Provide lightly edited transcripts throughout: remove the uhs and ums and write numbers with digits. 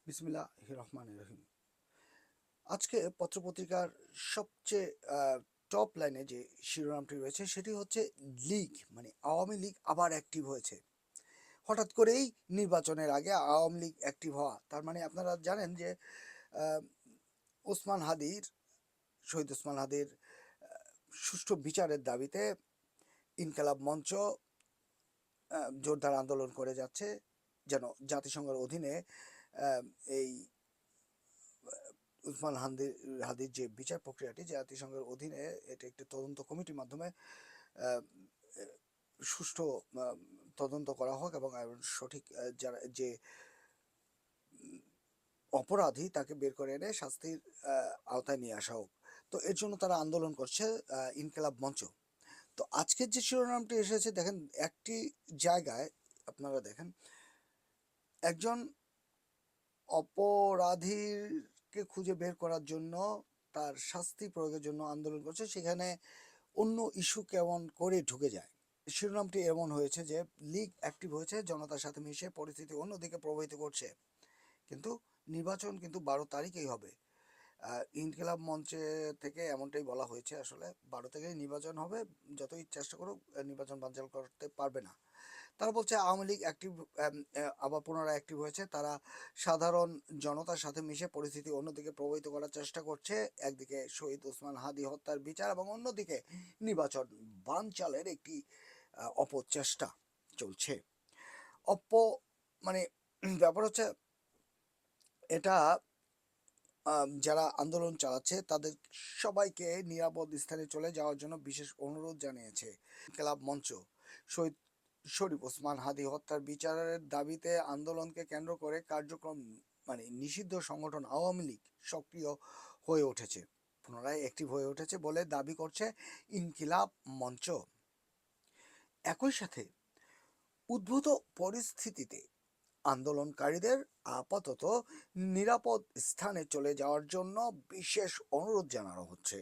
বিসমিল্লাহির রহমানির রহিম। আজকে পত্রপত্রিকার সবচেয়ে টপ লাইনে যে শিরোনামটি রয়েছে সেটি হচ্ছে লীগ মানে আওয়ামী লীগ আবার অ্যাক্টিভ হয়েছে। হঠাৎ করেই নির্বাচনের আগে আওয়ামী লীগ অ্যাক্টিভ হওয়া, তার মানে আপনারা জানেন যে আহ, ওসমান হাদির শহীদ ওসমান হাদির সুষ্ঠু বিচারের দাবিতে ইনকালাব মঞ্চ জোরদার আন্দোলন করে যাচ্ছে, যেন জাতিসংঘের অধীনে এই উসমান হাদির যে বিচার প্রক্রিয়াটি জাতিসংঘের অধীনে এটা একটি তদন্ত কমিটির মাধ্যমে আহ, সুষ্ঠু তদন্ত করা হোক এবং সঠিক যারা যে অপরাধী তাকে বের করে এনে শাস্তির আওতায় নিয়ে আসা হোক। তো এর জন্য তারা আন্দোলন করছে ইনকিলাব মঞ্চ। তো আজকের যে শিরোনামটি এসেছে দেখেন, একটি জায়গায় আপনারা দেখেন একজন অপরাধীকে খুঁজে বের করার জন্য, তার শাস্তি প্রয়োগের জন্য আন্দোলন করছে, সেখানে অন্য ইস্যু কেমন করে ঢুকে যায়। শিরোনামটি এমন হয়েছে যে লীগ অ্যাক্টিভ হয়েছে, জনতার সাথে মিশে পরিস্থিতি অন্যদিকে প্রভাবিত করছে। কিন্তু নির্বাচন কিন্তু 12 তারিখেই হবে। ইনকিলাব মঞ্চে থেকে এমনটাই বলা হয়েছে, আসলে 12 তারিখে নির্বাচন হবে, যতই চেষ্টা করুক নির্বাচন বানচাল করতে পারবে না। তারা বলছে আওয়ামী লীগ অ্যাক্টিভ আবার পুনরায় অ্যাক্টিভ হয়েছে, তারা সাধারণ জনতার সাথে মিশে পরিস্থিতি অন্যদিকে প্রভাবিত করার চেষ্টা করছে। একদিকে শহীদ ওসমান হাদি হত্যার বিচার এবং অন্যদিকে নির্বাচন বানচালের একটি অপচেষ্টা চলছে। অপ মানে ব্যাপার হচ্ছে এটা যারা আন্দোলন চালাচ্ছে তাদের সবাইকে নিরাপদ স্থানে চলে যাওয়ার জন্য বিশেষ অনুরোধ জানিয়েছে ক্লাব মঞ্চ। শহীদ শরীফ ওসমান হাদি হত্যার বিচারের দাবিতে আন্দোলনকে কেন্দ্র করে কার্যক্রম নিষিদ্ধ সংগঠন আওয়ামী লীগ সক্রিয় হয়ে উঠেছে, পুনরায় অ্যাক্টিভ হয়ে উঠেছে বলে দাবি করছে ইনকিলাব মঞ্চ। একই সাথে উদ্ভূত পরিস্থিতিতে আন্দোলনকারীদের আপাতত নিরাপদ স্থানে চলে যাওয়ার জন্য বিশেষ অনুরোধ জানানো হচ্ছে।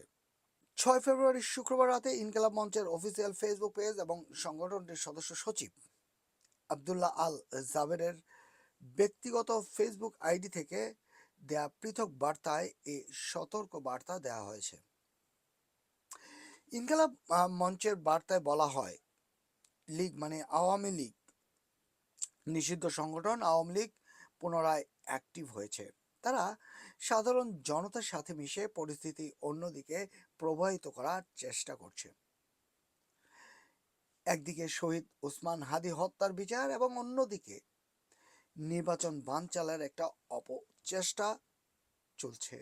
6 ফেব্রুয়ারি শুক্রবার রাতে ইনকিলাব মঞ্চের অফিসিয়াল ফেসবুক পেজ এবং সংগঠনটির সদস্য সচিব আবদুল্লাহ আল জাবেরের ব্যক্তিগত ফেসবুক আইডি থেকে দেয়া পৃথক বার্তায় এই সতর্ক বার্তা দেওয়া হয়েছে। ইনকিলাব মঞ্চের বার্তায় বলা হয়, লীগ মানে আওয়ামী লীগ নিষিদ্ধ সংগঠন আওয়ামী লীগ পুনরায় অ্যাক্টিভ হয়েছে। তারা সাধারণ জনতার সাথে মিশে পরিস্থিতি অন্যদিকে প্রবাহিত করার চেষ্টা করছে। একদিকে শহীদ ওসমান হাদি হত্যার বিচার এবং অন্যদিকে নির্বাচন বানচালের একটা অপচেষ্টা চলছে।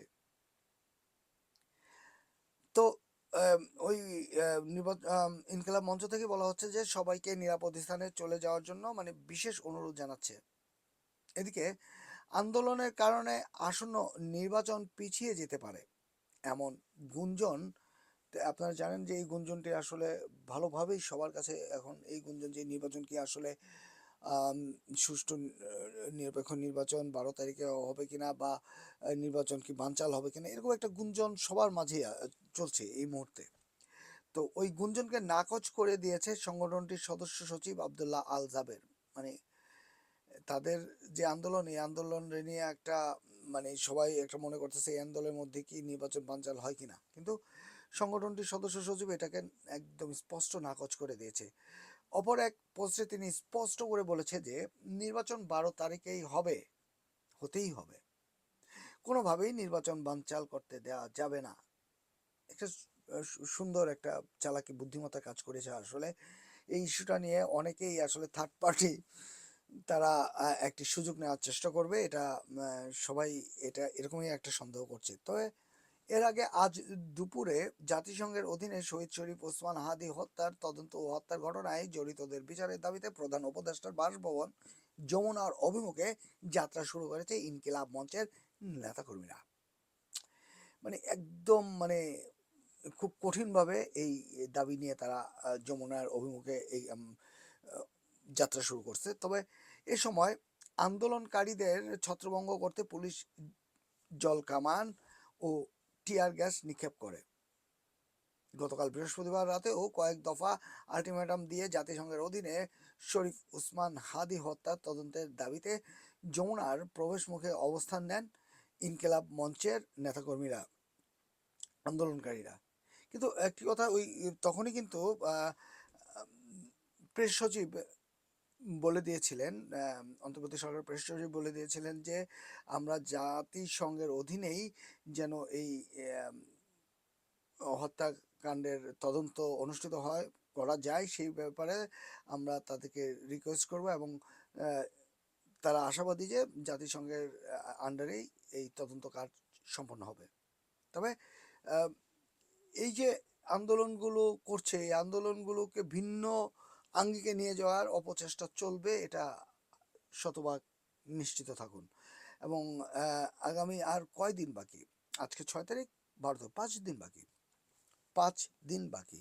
তো ওই ইনকিলাব মঞ্চ থেকে বলা হচ্ছে যে সবাইকে নিরাপদ স্থানে চলে যাওয়ার জন্য বিশেষ অনুরোধ জানাচ্ছে। এদিকে আন্দোলনের কারণে আসন্ন নির্বাচন পিছিয়ে যেতে পারে এমন গুঞ্জন, আপনারা জানেন যে এই গুঞ্জনটি আসলে ভালোভাবেই সবার কাছে এখন এই গুঞ্জন যে নির্বাচন কি আসলে সুষ্ঠু নিরপেক্ষ নির্বাচন 12 তারিখে হবে কিনা বা নির্বাচন কি বানচাল হবে কিনা, এরকম একটা গুঞ্জন সবার মাঝে চলছে এই মুহূর্তে। তো ওই গুঞ্জনকে নাকচ করে দিয়েছে সংগঠনটির সদস্য সচিব আবদুল্লাহ আল জাবের। মানে তাদের যে আন্দোলন, এই আন্দোলন নিয়ে একটা সবাই একটা মনে করতেছে এই আন্দোলনের মধ্যে কি নির্বাচন বানচাল হয় কিনা, কিন্তু সংগঠনটির সদস্য সচিব এটাকে একদম স্পষ্ট নাকচ করে দিয়েছে। অপর এক পোস্টে তিনি স্পষ্ট করে বলেছে যে নির্বাচন 12 তারিখেই হবে, হতেই হবে, কোনোভাবেই নির্বাচন বানচাল করতে দেওয়া যাবে না। একটা সুন্দর একটা চালাকি বুদ্ধিমত্তা কাজ করেছে আসলে। এই ইস্যুটা নিয়ে অনেকেই আসলে থার্ড পার্টি তারা একটি সুযোগ নেওয়ার চেষ্টা করবে, এটা সবাই এটা এরকমই একটা সন্দেহ করছে। তবে এর আগে আজ দুপুরে জাতিসংঘের অধীনে শহীদ শরীফ ওসমান হাদি হত্যার তদন্ত ও হত্যার ঘটনায় জড়িতদের বিচারের দাবিতে প্রধান উপদেষ্টার বাসভবন যমুনার অভিমুখে যাত্রা শুরু করেছে ইনকিলাব মঞ্চের নেতাকর্মীরা। একদম খুব কঠিনভাবে এই দাবি নিয়ে তারা যমুনার অভিমুখে এই যাত্রা শুরু করছে। তবে এ সময় আন্দোলনকারীদের ছত্রভঙ্গ করতে পুলিশ জলকামান ও টিয়ার গ্যাস নিক্ষেপ করে। গতকাল বৃহস্পতিবার রাতেও কয়েক দফা আলটিমেটাম দিয়ে জাতিসংঘের অধীনে শরীফ ওসমান হাদি হত্যার তদন্তের দাবিতে যমুনার প্রবেশ মুখে অবস্থান নেন ইনকিলাব মঞ্চের নেতাকর্মীরা, আন্দোলনকারীরা। কিন্তু একটি কথা, ওই তখনই কিন্তু প্রেস সচিব বলে দিয়েছিলেন, অন্তর্বর্তী সরকার প্রেস সচিব বলে দিয়েছিলেন যে আমরা জাতিসংঘের অধীনেই যেন এই হত্যাকাণ্ডের তদন্ত অনুষ্ঠিত করা যায় সেই ব্যাপারে আমরা তাদেরকে রিকোয়েস্ট করব, এবং তারা আশাবাদী যে জাতিসংঘের আন্ডারেই এই তদন্ত কাজ সম্পন্ন হবে। তবে এই যে আন্দোলনগুলো করছে, এই আন্দোলনগুলোকে ভিন্ন আঙ্গিকে নিয়ে যাওয়ার অপচেষ্টা চলবে, এটা শতভাগ নিশ্চিত থাকুন। এবং আগামী আর কয়দিন বাকি? আজকে 6 তারিখ, 12, 5 দিন বাকি। 5 দিন বাকি।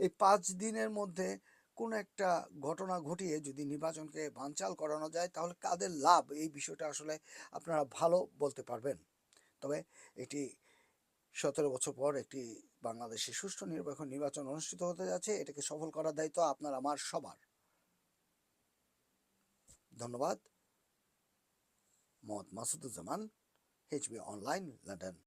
এই 5 দিনের মধ্যে কোনো একটা ঘটনা ঘটিয়ে যদি নির্বাচনকে বানচাল করানো যায়, তাহলে কাদের লাভ, এই বিষয়টা আসলে আপনারা ভালো বলতে পারবেন। তবে এটি 17 বছর পর একটি বাংলাদেশে সুষ্ঠু নির্বাচন অনুষ্ঠিত হতে যাচ্ছে। এটাকে সফল করার দায়িত্ব আপনার আমার সবার। ধন্যবাদ। Mohammad Masuduzzaman, HB online, London.